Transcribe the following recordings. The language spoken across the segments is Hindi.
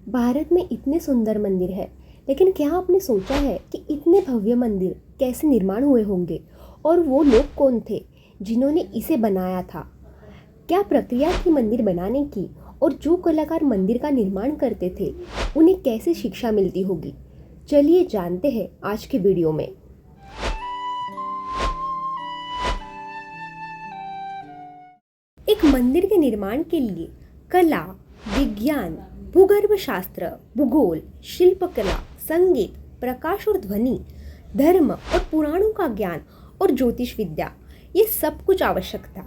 भारत में इतने सुंदर मंदिर है, लेकिन क्या आपने सोचा है कि इतने भव्य मंदिर कैसे निर्माण हुए होंगे और वो लोग कौन थे जिन्होंने इसे बनाया था? क्या प्रक्रिया थी मंदिर बनाने की और जो कलाकार मंदिर का निर्माण करते थे उन्हें कैसे शिक्षा मिलती होगी? चलिए जानते हैं आज के वीडियो में। एक मंदिर के निर्माण के लिए कला, विज्ञान, भूगर्भ शास्त्र, भूगोल, शिल्पकला, संगीत, प्रकाश और ध्वनि, धर्म और पुराणों का ज्ञान और ज्योतिष विद्या, ये सब कुछ आवश्यक था।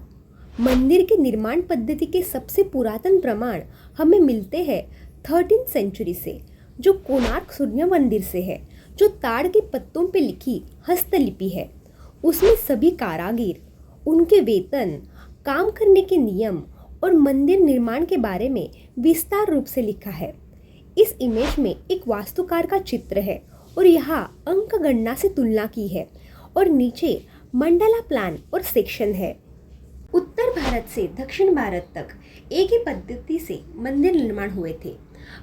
मंदिर के निर्माण पद्धति के सबसे पुरातन प्रमाण हमें मिलते हैं 13th सेंचुरी से, जो कोणार्क सूर्य मंदिर से है, जो ताड़ के पत्तों पे लिखी हस्तलिपि है। उसमें सभी कारागिर, उनके वेतन, काम करने के नियम और मंदिर निर्माण के बारे में विस्तार रूप से लिखा है। इस इमेज में एक वास्तुकार का चित्र है और यहाँ अंक गणना से तुलना की है और नीचे मंडला प्लान और सेक्शन है। उत्तर भारत से दक्षिण भारत तक एक ही पद्धति से मंदिर निर्माण हुए थे,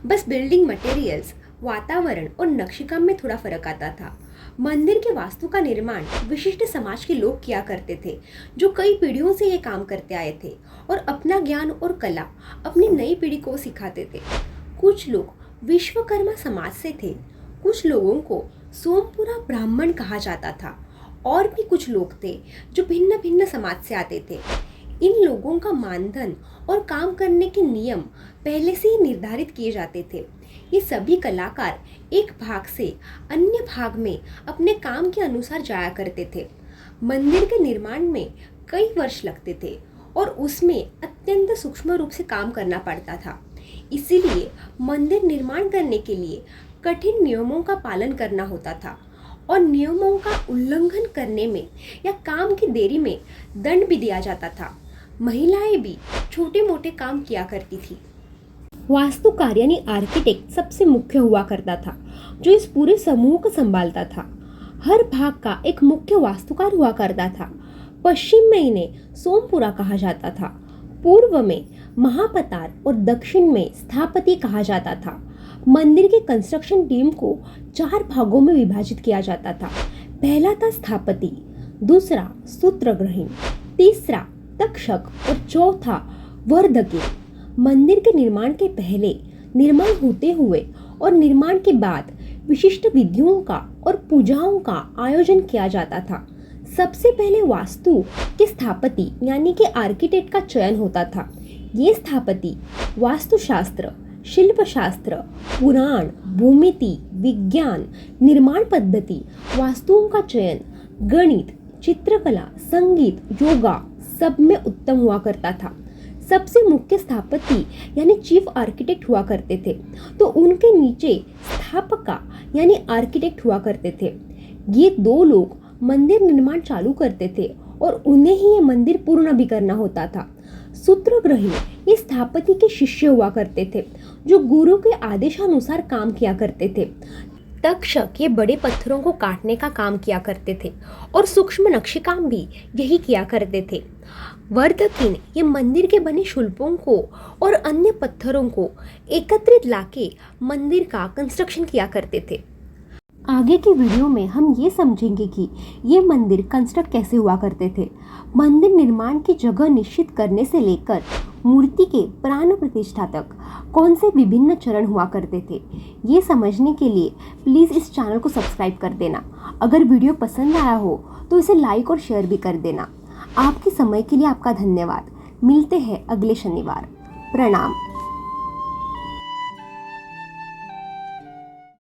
बस बिल्डिंग मटेरियल्स, वातावरण और नक्शेकाम में थोड़ा फर्क आता था। मंदिर के वास्तु का निर्माण विशिष्ट समाज के लोग किया करते थे, जो कई पीढ़ियों से ये काम करते आए थे और अपना ज्ञान और कला अपनी नई पीढ़ी को सिखाते थे। कुछ लोग विश्वकर्मा समाज से थे, कुछ लोगों को सोमपुरा ब्राह्मण कहा जाता था और भी कुछ लोग थे जो भिन्न भिन्न समाज से आते थे। इन लोगों का मानधन और काम करने के नियम पहले से ही निर्धारित किए जाते थे। ये सभी कलाकार एक भाग से अन्य भाग में अपने काम के अनुसार जाया करते थे। मंदिर के निर्माण में कई वर्ष लगते थे और उसमें अत्यंत सूक्ष्म रूप से काम करना पड़ता था। इसीलिए मंदिर निर्माण करने के लिए कठिन नियमों का पालन करना होता था और नियमों का उल्लंघन करने में या काम की देरी में दंड भी दिया जाता था। महिलाएं भी छोटे मोटे काम किया करती थी। वास्तुकार यानी आर्किटेक्ट सबसे मुख्य हुआ करता था, जो इस पूरे समूह को संभालता था। हर भाग का एक मुख्य वास्तुकार हुआ करता था। पश्चिम में इन्हें सोमपुरा कहा जाता था, पूर्व में महापतार और दक्षिण में स्थापति कहा जाता था। मंदिर के कंस्ट्रक्शन टीम को 4 भागों में विभाजित किया जाता था। पहला था स्थापति, दूसरा सूत्रग्रहण, तीसरा तक्षक और चौथा वर्धकी। मंदिर के निर्माण के पहले, निर्माण होते हुए और निर्माण के बाद विशिष्ट विधियों का और पूजाओं का आयोजन किया जाता था। सबसे पहले वास्तु के स्थापति यानी कि आर्किटेक्ट का चयन होता था। ये स्थापति वास्तुशास्त्र, शिल्पशास्त्र, पुराण, भूमिति, विज्ञान, निर्माण पद्धति, वास्तुओं का चयन, गणित, चित्रकला, संगीत, योगा सब में उत्तम हुआ करता था। सबसे मुख्य स्थापति यानी चीफ आर्किटेक्ट हुआ करते थे, तो उनके नीचे स्थापका यानी आर्किटेक्ट हुआ करते थे। ये 2 लोग मंदिर निर्माण चालू करते थे और उन्हें ही ये मंदिर पूर्ण भी करना होता था। सूत्रग्रही ये स्थापति के शिष्य हुआ करते थे, जो गुरु के आदेशानुसार काम किया करते थे। तक्षक ये बड़े पत्थरों को काटने का काम किया करते थे और सूक्ष्म नक्शेकाम भी यही किया करते थे। वर्धकीन ये मंदिर के बने शिल्पों को और अन्य पत्थरों को एकत्रित लाके मंदिर का कंस्ट्रक्शन किया करते थे। आगे की वीडियो में हम ये समझेंगे कि ये मंदिर कंस्ट्रक्ट कैसे हुआ करते थे। मंदिर निर्माण की जगह निश्चित करने से लेकर मूर्ति के प्राण प्रतिष्ठा तक कौन से विभिन्न चरण हुआ करते थे, ये समझने के लिए प्लीज़ इस चैनल को सब्सक्राइब कर देना। अगर वीडियो पसंद आया हो तो इसे लाइक और शेयर भी कर देना। आपके समय के लिए आपका धन्यवाद। मिलते हैं अगले शनिवार। प्रणाम।